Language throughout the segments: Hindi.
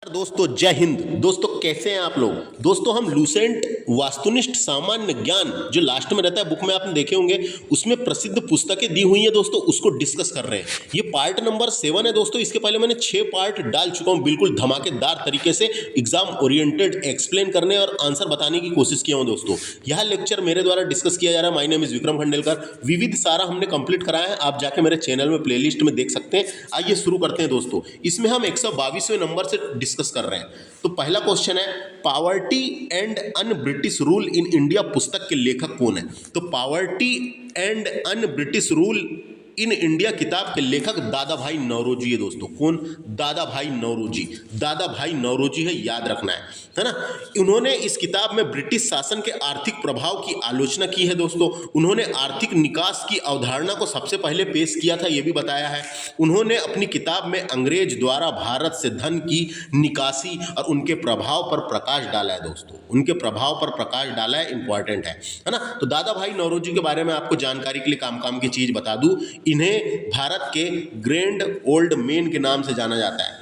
दोस्तों जय हिंद। दोस्तों कैसे हैं आप लोग। दोस्तों हम लूसेंट वास्तुनिष्ठ सामान्य ज्ञान जो लास्ट में रहता है बुक में आपने देखे होंगे, उसमें प्रसिद्ध पुस्तकें दी हुई हैं दोस्तों, उसको डिस्कस कर रहे हैं। ये पार्ट नंबर 7 है दोस्तों। इसके पहले मैंने 6 पार्ट डाल चुका हूं, बिल्कुल धमाकेदार तरीके से एग्जाम ओरिएंटेड एक्सप्लेन करने और आंसर बताने की कोशिश किया हूं दोस्तों। यह लेक्चर मेरे द्वारा डिस्कस किया जा रहा है। My name is Vikram Khandelkar. विविध सारा हमने कंप्लीट कराया है, आप जाके मेरे चैनल में प्लेलिस्ट में देख सकते हैं। आइए शुरू करते हैं दोस्तों। इसमें हम 122वें नंबर से डिस्कस कर रहे हैं। तो पहला क्वेश्चन है, poverty and un British rule in India पुस्तक के लेखक कौन है। तो poverty and un British rule in India किताब के लेखक दादा भाई नौरोजी है दोस्तों। कौन? दादा भाई नौरोजी। दादा भाई नौरोजी है, याद रखना है ना। उन्होंने इस किताब में ब्रिटिश शासन के आर्थिक प्रभाव की आलोचना की है दोस्तों। उन्होंने आर्थिक निकास की अवधारणा को सबसे पहले पेश किया था, यह भी बताया है। उन्होंने अपनी किताब में अंग्रेज द्वारा भारत से धन की निकासी और उनके प्रभाव पर प्रकाश डाला है दोस्तों। उनके प्रभाव पर प्रकाश डाला है, इंपॉर्टेंट है ना। तो दादा भाई नौरोजी के बारे में आपको जानकारी के लिए काम की चीज बता दूं। इन्हें भारत के ग्रैंड ओल्ड मैन के नाम से जाना जाता है।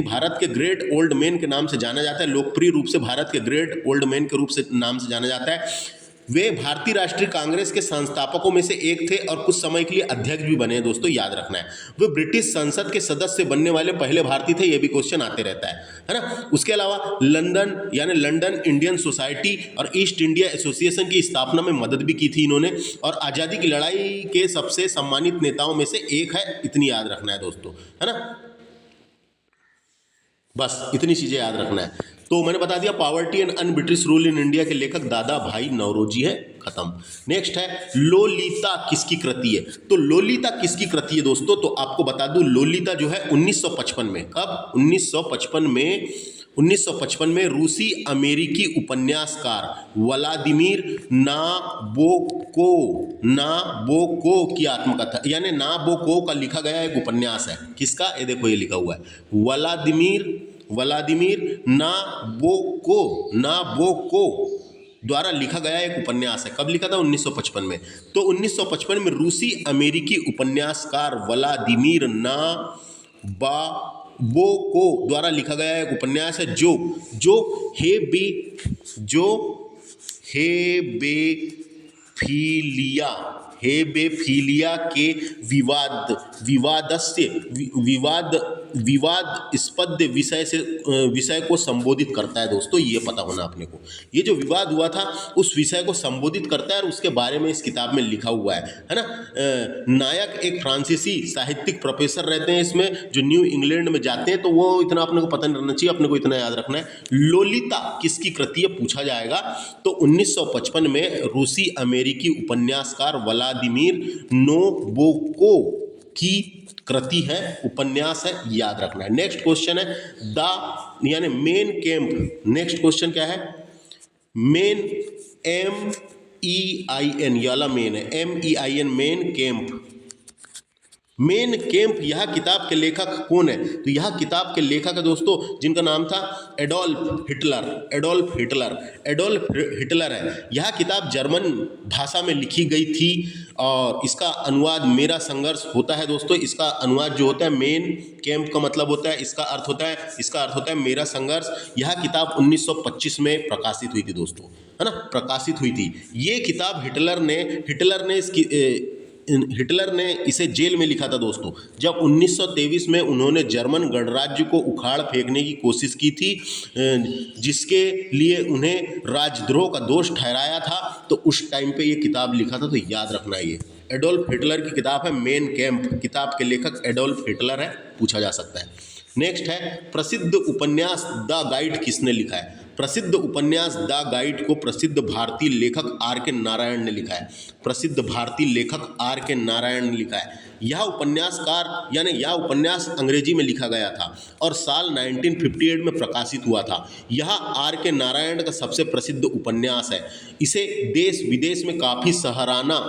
भारत के ग्रेट ओल्ड मैन के नाम से जाना जाता है। लोकप्रिय रूप से भारत के ग्रेट ओल्ड मैन के रूप से नाम से जाना जाता है। वे भारतीय राष्ट्रीय कांग्रेस के संस्थापकों में से एक थे और कुछ समय के लिए अध्यक्ष भी बने दोस्तों, याद रखना है। वे ब्रिटिश संसद के सदस्य बनने वाले पहले भारतीय थे, यह भी क्वेश्चन आते रहता है ना। उसके अलावा लंदन इंडियन सोसाइटी और ईस्ट इंडिया एसोसिएशन की स्थापना में मदद भी की थी इन्होंने, और आज़ादी की लड़ाई के सबसे सम्मानित नेताओं में से एक है। इतनी याद रखना है दोस्तों, है ना। बस इतनी चीजें याद रखना है। तो मैंने बता दिया, poverty and un British rule in India के लेखक दादा भाई नौरोजी है, खत्म। नेक्स्ट है, लोलिता किसकी कृति है। तो लोलिता किसकी कृति है दोस्तों, तो आपको बता दूं, लोलिता जो है 1955 में, कब? 1955 में रूसी अमेरिकी उपन्यासकार व्लादिमीर नाबोकोव की आत्मकथा, यानी नाबोकोव का लिखा गया एक उपन्यास है। किसका? ये देखो, ये लिखा हुआ है व्लादिमीर नाबोकोव द्वारा लिखा गया एक उपन्यास है। कब लिखा था? 1955 में। तो 1955 में रूसी अमेरिकी उपन्यासकार व्लादिमीर नाबोकोव द्वारा लिखा गया एक उपन्यास है जो हेबेफिलिया के विवादास्पद विषय को संबोधित करता है दोस्तों। ये पता होना अपने को, ये जो विवाद हुआ था उस विषय को संबोधित करता है और उसके बारे में इस किताब में लिखा हुआ है ना। नायक एक फ्रांसीसी साहित्यिक प्रोफेसर रहते हैं इसमें, जो न्यू इंग्लैंड में जाते हैं। तो वो इतना अपने को पता नहीं रहना चाहिए, अपने को इतना याद रखना है। लोलिता किसकी कृति है पूछा जाएगा, तो 1955 में रूसी अमेरिकी उपन्यासकार व्लादिमीर नाबोकोव की कृति है, उपन्यास है, याद रखना है। नेक्स्ट क्वेश्चन है यानी मेन कैंप। नेक्स्ट क्वेश्चन क्या है? मेन MEIN, ये वाला मेन है, MEIN, main camp. Main camp, यह किताब के लेखक कौन है? तो यह किताब के लेखक है दोस्तों जिनका नाम था एडोल्फ हिटलर है। यह किताब जर्मन भाषा में लिखी गई थी और इसका अनुवाद मेरा संघर्ष होता है दोस्तों। इसका अनुवाद जो होता है, मेन कैंप का मतलब होता है, इसका अर्थ होता है मेरा संघर्ष। यह किताब 1925 में प्रकाशित हुई थी दोस्तों, है ना, प्रकाशित हुई थी। ये किताब हिटलर ने इसे जेल में लिखा था दोस्तों, जब 1923 में उन्होंने जर्मन गणराज्य को उखाड़ फेंकने की कोशिश की थी, जिसके लिए उन्हें राजद्रोह का दोष ठहराया था। तो उस टाइम पे ये किताब लिखा था, तो याद रखना है। ये एडोल्फ हिटलर की किताब है, मेन कैंप। किताब के लेखक एडोल्फ हिटलर है, पूछा जा सकता है। नेक्स्ट है, प्रसिद्ध उपन्यास द गाइड किसने लिखा है। प्रसिद्ध उपन्यास द गाइड को प्रसिद्ध भारतीय लेखक R.K. नारायण ने लिखा है। प्रसिद्ध भारतीय लेखक R.K. नारायण ने लिखा है। यह उपन्यास अंग्रेजी में लिखा गया था और साल 1958 में प्रकाशित हुआ था। यह R.K. नारायण का सबसे प्रसिद्ध उपन्यास है। इसे देश विदेश में काफ़ी सराहना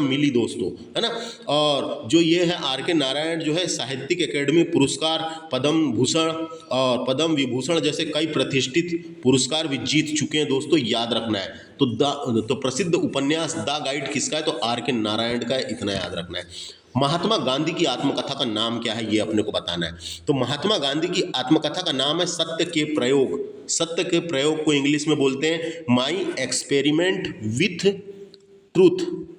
मिली दोस्तों, है ना। और जो ये है R.K. नारायण जो है, साहित्यिक अकेडमी पुरस्कार, पद्म विभूषण जैसे कई प्रतिष्ठित पुरस्कार भी जीत चुके हैं दोस्तों, याद रखना है। तो प्रसिद्ध उपन्यास द गाइड किसका है? तो R.K. नारायण का है, इतना याद रखना है। महात्मा गांधी की आत्मकथा का नाम क्या है, ये अपने को बताना है। तो महात्मा गांधी की आत्मकथा का नाम है सत्य के प्रयोग। सत्य के प्रयोग को इंग्लिश में बोलते हैं my experiment with truth.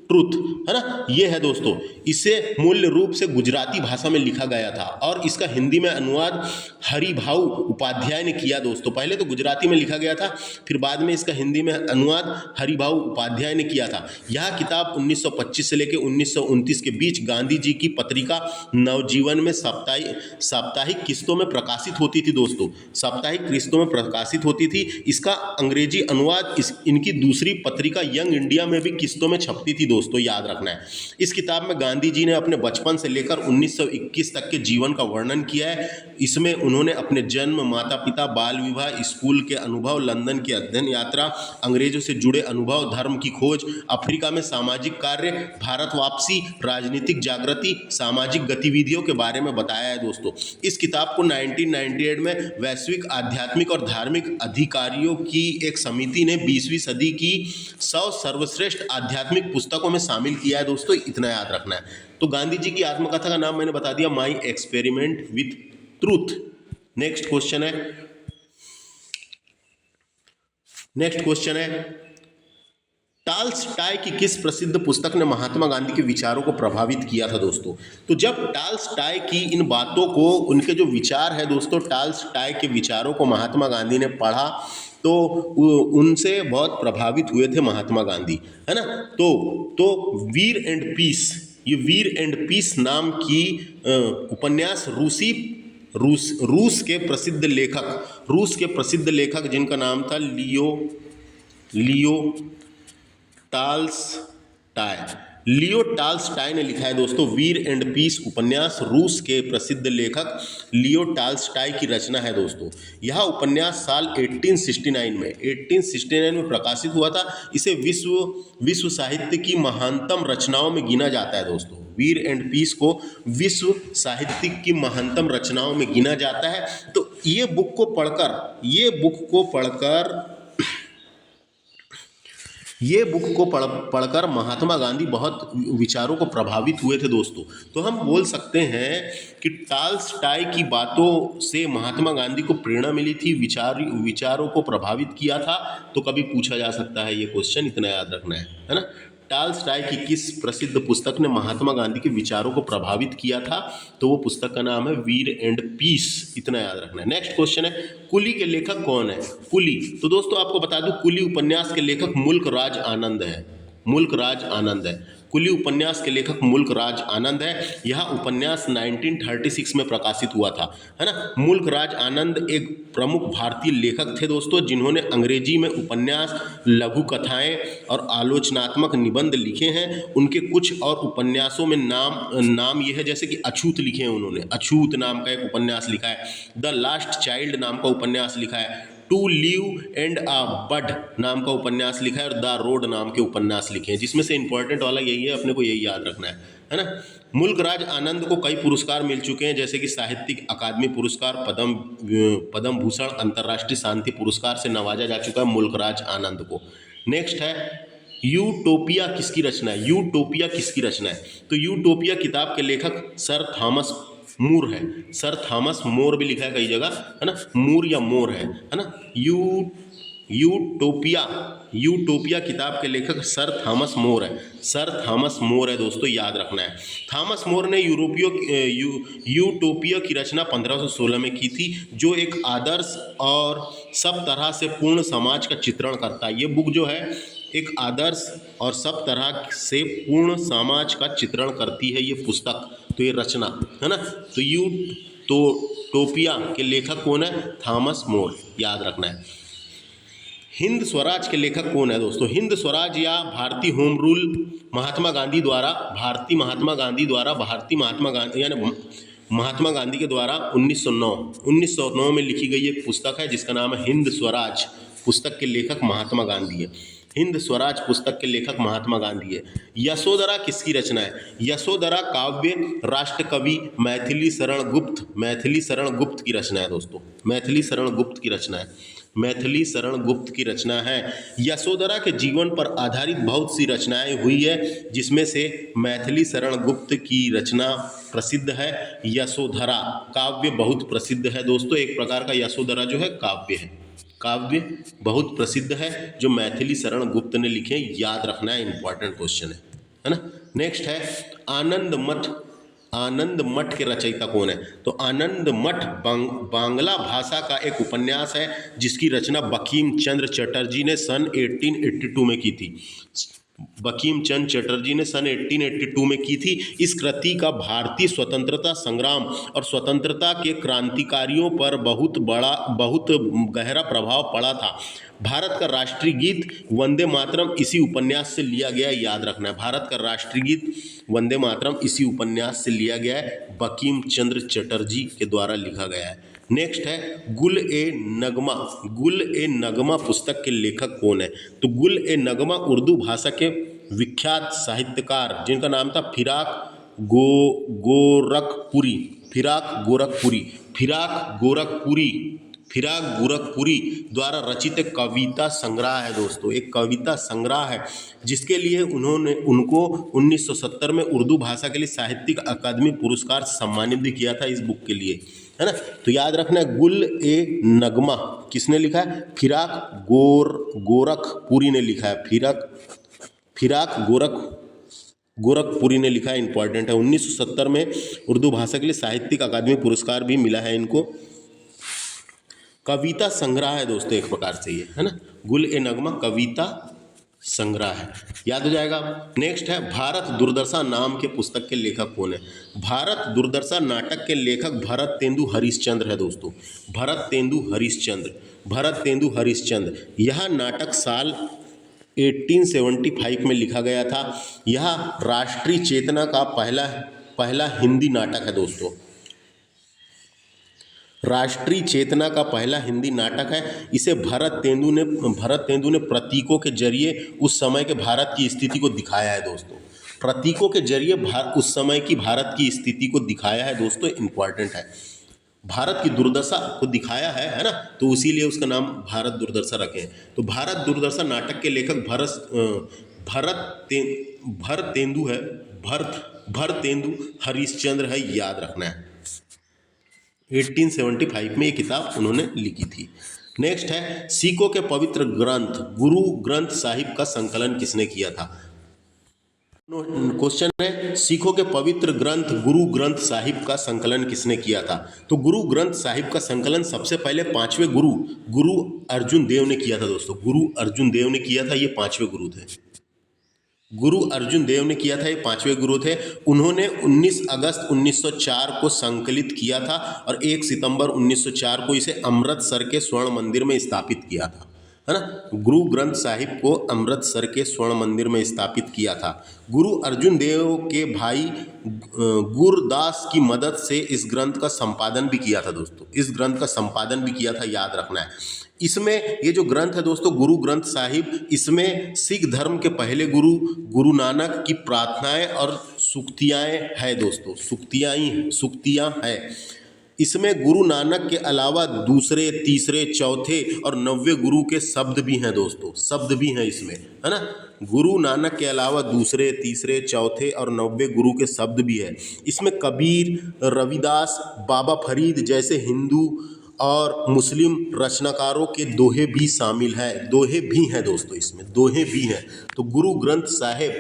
Truth है ना, ये है दोस्तों। इसे मूल रूप से गुजराती भाषा में लिखा गया था और इसका हिंदी में अनुवाद हरिभाऊ उपाध्याय ने किया दोस्तों। पहले तो गुजराती में लिखा गया था, फिर बाद में इसका हिंदी में अनुवाद हरिभाऊ उपाध्याय ने किया था। यह किताब 1925 से लेकर 1929 के बीच गांधी जी की पत्रिका नवजीवन में साप्ताहिक किस्तों में प्रकाशित होती थी दोस्तों। साप्ताहिक किस्तों में प्रकाशित होती थी। इसका अंग्रेजी अनुवाद इनकी दूसरी पत्रिका यंग इंडिया में भी किस्तों में छपती थी दोस्तों, याद रखना है। इस किताब में गांधी जी ने अपने बचपन से लेकर 1921 तक के जीवन का वर्णन किया है। इसमें उन्होंने अपने जन्म, माता पिता, बाल विवाह, स्कूल के अनुभव, लंदन की अध्ययन यात्रा, अंग्रेजों से जुड़े अनुभव, धर्म की खोज, अफ्रीका में सामाजिक कार्य, भारत वापसी, राजनीतिक जागृति, सामाजिक गतिविधियों के बारे में बताया है दोस्तों। इस किताब को 1998 में वैश्विक आध्यात्मिक और धार्मिक अधिकारियों की एक समिति ने 20वीं सदी की 100 सर्वश्रेष्ठ आध्यात्मिक पुस्तकों में शामिल किया है दोस्तों, इतना याद रखना है। तो गांधी जी की आत्मकथा का नाम मैंने बता दिया, my experiment with truth. Next question है टाल्स्टाय की किस प्रसिद्ध पुस्तक ने महात्मा गांधी के विचारों को प्रभावित किया था दोस्तों। तो जब टाल्स्टाय की इन बातों को, उनके जो विचार है दोस्तों, टाल्स्टाय के विचारों को महात्मा गांधी ने पढ़ा तो उनसे बहुत प्रभावित हुए थे महात्मा गांधी, है ना। तो वीर एंड पीस, ये वीर एंड पीस नाम की उपन्यास रूस के प्रसिद्ध लेखक जिनका नाम था लियो टाल्स्टाय ने लिखा है दोस्तों। वीर एंड पीस उपन्यास रूस के प्रसिद्ध लेखक लियो टाल्स्टाय की रचना है दोस्तों। यह उपन्यास साल 1869 में प्रकाशित हुआ था। इसे विश्व साहित्य की महानतम रचनाओं में गिना जाता है दोस्तों। वीर एंड पीस को विश्व साहित्य की महानतम रचनाओं में गिना जाता है। तो ये बुक को पढ़कर महात्मा गांधी बहुत विचारों को प्रभावित हुए थे दोस्तों। तो हम बोल सकते हैं कि टाल्स्टाय की बातों से महात्मा गांधी को प्रेरणा मिली थी, विचारों को प्रभावित किया था। तो कभी पूछा जा सकता है ये क्वेश्चन, इतना याद रखना है ना। टाल्स्टाय की किस प्रसिद्ध पुस्तक ने महात्मा गांधी के विचारों को प्रभावित किया था, तो वो पुस्तक का नाम है वीर एंड पीस, इतना याद रखना है। नेक्स्ट क्वेश्चन है कुली के लेखक कौन है। कुली, तो दोस्तों आपको बता दूं, कुली उपन्यास के लेखक मुल्क राज आनंद है। कुली उपन्यास के लेखक मुल्क राज आनंद है। यह उपन्यास 1936 में प्रकाशित हुआ था, है ना। मुल्क राज आनंद एक प्रमुख भारतीय लेखक थे दोस्तों, जिन्होंने अंग्रेजी में उपन्यास, लघु कथाएं और आलोचनात्मक निबंध लिखे हैं। उनके कुछ और उपन्यासों में नाम ये है, जैसे कि अछूत लिखे हैं उन्होंने। अछूत नाम का एक उपन्यास लिखा है। द लास्ट चाइल्ड नाम का उपन्यास लिखा है। टू लीव एंड अ बड नाम का उपन्यास लिखा है और द रोड नाम के उपन्यास लिखे हैं, जिसमें से इंपॉर्टेंट वाला यही है, अपने को यही याद रखना है ना। मुल्क राज आनंद को कई पुरस्कार मिल चुके हैं, जैसे कि साहित्यिक अकादमी पुरस्कार, पद्म भूषण, अंतर्राष्ट्रीय शांति पुरस्कार से नवाजा जा चुका है मुल्क राज आनंद को। नेक्स्ट है यूटोपिया किसकी रचना है। तो यूटोपिया किताब के लेखक सर थॉमस मूर है। सर थॉमस मोर भी लिखा है कई जगह, है ना, मूर या मोर है ना। यूटोपिया किताब के लेखक सर थॉमस मोर है दोस्तों, याद रखना है। थॉमस मोर ने यूटोपिया की रचना 1516 में की थी, जो एक आदर्श और सब तरह से पूर्ण समाज का चित्रण करता है। ये बुक जो है एक आदर्श और सब तरह से पूर्ण समाज का चित्रण करती है ये पुस्तक, तो ये रचना है ना। तो यूटोपिया के लेखक कौन है, थॉमस मोर, याद रखना है। हिंद स्वराज के लेखक कौन है दोस्तों। हिंद स्वराज या भारतीय होम रूल महात्मा गांधी के द्वारा 1909 में लिखी गई एक पुस्तक है, जिसका नाम है हिंद स्वराज। पुस्तक के लेखक महात्मा गांधी है। हिंद स्वराज पुस्तक के लेखक महात्मा गांधी है। यशोधरा किसकी रचना है। यशोधरा काव्य राष्ट्र कवि मैथिली शरण गुप्त की रचना है दोस्तों। मैथिली शरण गुप्त की रचना है। मैथिली शरण गुप्त की रचना है। यशोधरा के जीवन पर आधारित बहुत सी रचनाएं हुई है, जिसमें से मैथिली शरण गुप्त की रचना प्रसिद्ध है। यशोधरा काव्य बहुत प्रसिद्ध है दोस्तों, एक प्रकार का यशोधरा जो है काव्य है, काव्य बहुत प्रसिद्ध है जो मैथिली शरण गुप्त ने लिखे, याद रखना है, इंपॉर्टेंट क्वेश्चन है ना। नेक्स्ट है आनंद मठ। आनंद मठ के रचयिता कौन है? तो आनंद मठ बांग्ला भाषा का एक उपन्यास है जिसकी रचना बंकिम चंद्र चटर्जी ने सन 1882 में की थी। बंकिम चंद्र चटर्जी ने सन 1882 में की थी। इस कृति का भारतीय स्वतंत्रता संग्राम और स्वतंत्रता के क्रांतिकारियों पर बहुत गहरा प्रभाव पड़ा था। भारत का राष्ट्रीय गीत वंदे मातरम इसी उपन्यास से लिया गया है, याद रखना है। भारत का राष्ट्रीय गीत वंदे मातरम इसी उपन्यास से लिया गया है, बंकिम चंद्र चटर्जी के द्वारा लिखा गया है। नेक्स्ट है गुल ए नगमा। गुल ए नगमा पुस्तक के लेखक कौन है? तो गुल ए नगमा उर्दू भाषा के विख्यात साहित्यकार जिनका नाम था फिराक गोरखपुरी द्वारा रचित एक कविता संग्रह है दोस्तों, एक कविता संग्रह है जिसके लिए उनको 1970 में उर्दू भाषा के लिए साहित्यिक अकादमी पुरस्कार से सम्मानित भी किया था इस बुक के लिए, है ना। तो याद रखना है गुल ए नगमा किसने लिखा है? फिराक गोरखपुरी ने लिखा है। फिराक गोरखपुरी ने लिखा है, इंपॉर्टेंट है। 1970 में उर्दू भाषा के लिए साहित्यिक अकादमी पुरस्कार भी मिला है इनको। कविता संग्रह है दोस्तों एक प्रकार से ये, है ना। गुल ए नगमा कविता संग्रह है, याद हो जाएगा। नेक्स्ट है भारत दुर्दशा नाम के पुस्तक के लेखक कौन है? भारत दुर्दशा नाटक के लेखक भरत तेंदु हरिश्चंद्र है दोस्तों, भरत तेंदु हरिश्चंद्र। यह नाटक साल 1875 में लिखा गया था। यह राष्ट्रीय चेतना का पहला हिंदी नाटक है दोस्तों, राष्ट्रीय चेतना का पहला हिंदी नाटक है। इसे भरत तेंदु ने प्रतीकों के जरिए उस समय के भारत की स्थिति को दिखाया है दोस्तों। प्रतीकों के जरिए उस समय की भारत की स्थिति को दिखाया है दोस्तों, इंपॉर्टेंट है। भारत की दुर्दशा को दिखाया है ना, तो इसीलिए उसका नाम भारत दुर्दशा रखे हैं। तो भारत दुर्दशा नाटक के लेखक भरत तेंदु हरिश्चंद्र है, याद रखना है। 1875 में ये किताब उन्होंने लिखी थी। नेक्स्ट है सिखों के पवित्र ग्रंथ गुरु ग्रंथ साहिब का संकलन किसने किया था? क्वेश्चन है सिखों के पवित्र ग्रंथ गुरु ग्रंथ साहिब का संकलन किसने किया था? तो गुरु ग्रंथ साहिब का संकलन सबसे पहले पांचवें गुरु अर्जुन देव ने किया था दोस्तों। गुरु अर्जुन देव ने किया था, ये पांचवें गुरु थे। गुरु अर्जुन देव ने किया था, ये पांचवें गुरु थे। उन्होंने 19 अगस्त 1904 को संकलित किया था और 1 सितंबर 1904 को इसे अमृतसर के स्वर्ण मंदिर में स्थापित किया था, है ना। गुरु ग्रंथ साहिब को अमृतसर के स्वर्ण मंदिर में स्थापित किया था। गुरु अर्जुन देव के भाई गुरदास की मदद से इस ग्रंथ का संपादन भी किया था दोस्तों, इस ग्रंथ का संपादन भी किया था, याद रखना है। इसमें ये जो ग्रंथ है दोस्तों गुरु ग्रंथ साहिब, इसमें सिख धर्म के पहले गुरु नानक की प्रार्थनाएं और सूक्तियाँ है दोस्तों, सूक्तियाँ हैं। इसमें गुरु नानक के अलावा दूसरे, तीसरे, चौथे और 90वें गुरु के शब्द भी हैं दोस्तों, शब्द भी हैं इसमें, है ना। गुरु नानक के अलावा दूसरे, तीसरे, चौथे और 90वें गुरु के शब्द भी है। इसमें कबीर, रविदास, बाबा फरीद जैसे हिंदू और मुस्लिम रचनाकारों के दोहे भी शामिल हैं, दोहे भी हैं दोस्तों, इसमें दोहे भी हैं। तो गुरु ग्रंथ साहिब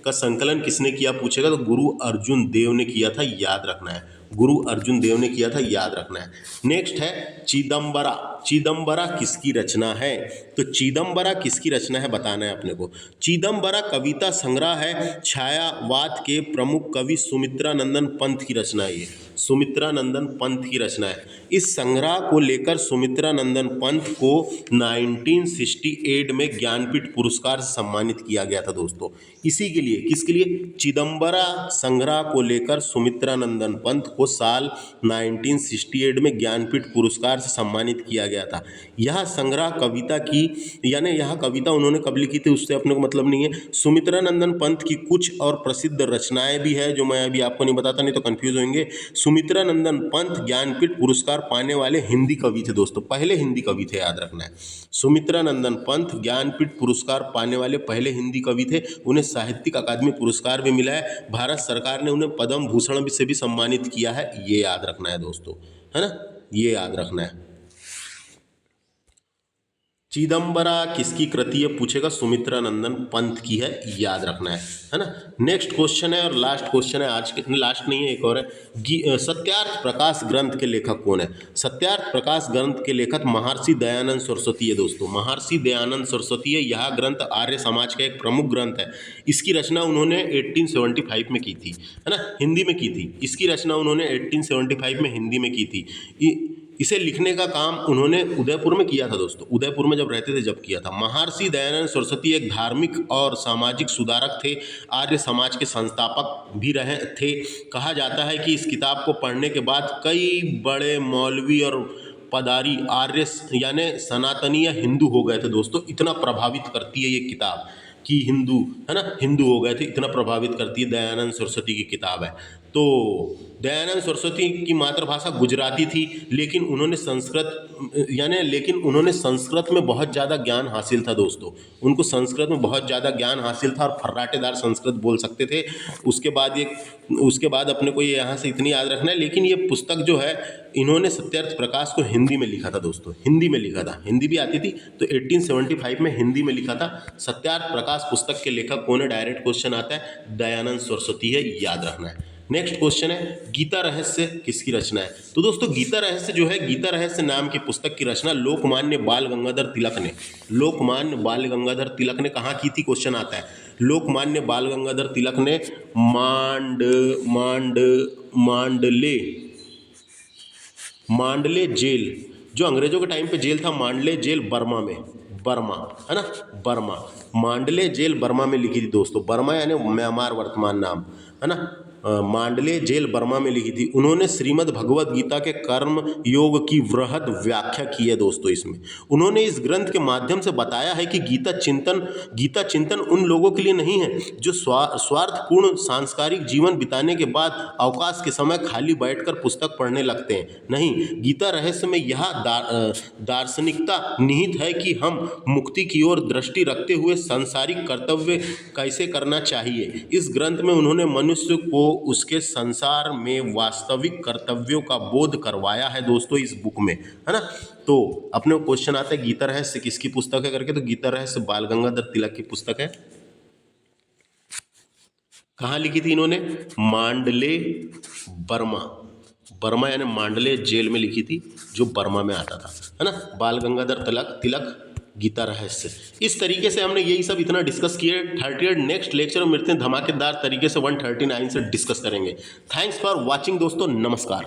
का संकलन किसने किया पूछेगा, तो गुरु अर्जुन देव ने किया था, याद रखना है। गुरु अर्जुन देव ने किया था, याद रखना है। नेक्स्ट है चिदम्बरा। चिदम्बरा किसकी रचना है? तो चिदम्बरा किसकी रचना है बताना है अपने को। चिदम्बरा कविता संग्रह है, छायावाद के प्रमुख कवि सुमित्रानंदन पंत की रचना है, ये सुमित्रानंदन पंत की रचना है। इस संग्रह को लेकर सुमित्रानंदन पंत को 1968 में ज्ञानपीठ पुरस्कार से सम्मानित किया गया था दोस्तों। इसी के लिए, किसके लिए? चिदम्बरा संग्रह को लेकर सुमित्रानंदन पंत को साल 1968 में ज्ञानपीठ पुरस्कार से सम्मानित किया गया था। यह संग्रह कविता की, यानी यह कविता उन्होंने कब लिखी थी उससे अपने को मतलब नहीं है। सुमित्रानंदन पंत की कुछ और प्रसिद्ध रचनाएं भी है जो मैं अभी आपको नहीं बताता, नहीं तो कंफ्यूज होंगे। सुमित्रानंदन पंत ज्ञानपीठ पुरस्कार पाने वाले हिंदी कवि थे दोस्तों, पहले हिंदी कवि थे, याद रखना है। सुमित्रानंदन पंत ज्ञानपीठ पुरस्कार पाने वाले पहले हिंदी कवि थे। उन्हें साहित्यिक अकादमी पुरस्कार भी मिला है। भारत सरकार ने उन्हें पद्म भूषण से भी सम्मानित किया है, ये याद रखना है दोस्तों, है ना, ये याद रखना है। चिदम्बरा किसकी कृति है पूछेगा, सुमित्रानंदन पंत की है, याद रखना है ना। नेक्स्ट क्वेश्चन है और लास्ट क्वेश्चन है आज के, लास्ट नहीं है, एक और है। सत्यार्थ प्रकाश ग्रंथ के लेखक कौन है? सत्यार्थ प्रकाश ग्रंथ के लेखक महर्षि दयानंद सरस्वती है दोस्तों, महर्षि दयानंद सरस्वती है। यह ग्रंथ आर्य समाज का एक प्रमुख ग्रंथ है। इसकी रचना उन्होंने 1875 में की थी, है ना, हिंदी में की थी। इसकी रचना उन्होंने 1875 में हिंदी में की थी। इसे लिखने का काम उन्होंने उदयपुर में किया था दोस्तों, उदयपुर में जब रहते थे जब किया था। महर्षि दयानंद सरस्वती एक धार्मिक और सामाजिक सुधारक थे, आर्य समाज के संस्थापक भी रहे थे। कहा जाता है कि इस किताब को पढ़ने के बाद कई बड़े मौलवी और पदारी आर्य यानी सनातनीय हिंदू हो गए थे दोस्तों। इतना प्रभावित करती है ये किताब कि हिंदू, है ना, हिंदू हो गए थे, इतना प्रभावित करती है, दयानंद सरस्वती की किताब है। तो दयानंद सरस्वती की मातृभाषा गुजराती थी, लेकिन उन्होंने संस्कृत में बहुत ज़्यादा ज्ञान हासिल था दोस्तों। उनको संस्कृत में बहुत ज़्यादा ज्ञान हासिल था और फर्राटेदार संस्कृत बोल सकते थे। उसके बाद अपने को ये यहाँ से इतनी याद रखना है। लेकिन ये पुस्तक जो है, इन्होंने सत्यार्थ प्रकाश को हिंदी में लिखा था दोस्तों, हिंदी में लिखा था, हिंदी भी आती थी, तो 1875 में हिंदी में लिखा था। सत्यार्थ प्रकाश पुस्तक के लेखक कौन है? डायरेक्ट क्वेश्चन आता है, दयानंद सरस्वती है, याद रखना है। नेक्स्ट क्वेश्चन है, गीता रहस्य किसकी रचना है? तो दोस्तों गीता रहस्य जो है, गीता रहस्य नाम की पुस्तक की रचना लोकमान्य बाल गंगाधर तिलक ने, लोकमान्य बाल गंगाधर तिलक ने कहाँ की थी? क्वेश्चन आता है। लोकमान्य बाल गंगाधर तिलक ने मांडले जेल, जो अंग्रेजों के टाइम पे जेल था, मांडले जेल बर्मा में, बर्मा, है ना, बर्मा, मांडले जेल बर्मा में लिखी थी दोस्तों। बर्मा यानी म्यांमार वर्तमान नाम, है ना। मांडले जेल बर्मा में लिखी थी। उन्होंने श्रीमद् भगवद गीता के कर्म योग की वृहद व्याख्या की है दोस्तों। इसमें उन्होंने इस ग्रंथ के माध्यम से बताया है कि गीता चिंतन उन लोगों के लिए नहीं है जो स्वार्थपूर्ण सांसारिक जीवन बिताने के बाद अवकाश के समय खाली बैठकर पुस्तक पढ़ने लगते हैं। नहीं, गीता रहस्य में यह दार्शनिकता निहित है कि हम मुक्ति की ओर दृष्टि रखते हुए सांसारिक कर्तव्य कैसे करना चाहिए। इस ग्रंथ में उन्होंने मनुष्य को उसके संसार में वास्तविक कर्तव्यों का बोध करवाया है दोस्तों इस बुक में, है ना। तो अपने क्वेश्चन आता है गीता रहस्य किसकी पुस्तक है करके, तो गीता रहस्य बाल गंगाधर तिलक की पुस्तक है। कहाँ लिखी थी इन्होंने? मांडले बर्मा यानी मांडले जेल में लिखी थी, जो बर्मा में आता था, है ना। बाल गंगाधर तिलक गीता रहस्य। इस तरीके से हमने यही सब इतना डिस्कस किए। 38 नेक्स्ट लेक्चर में मिलते हैं धमाकेदार तरीके से 139 से डिस्कस करेंगे। थैंक्स फॉर वॉचिंग दोस्तों, नमस्कार।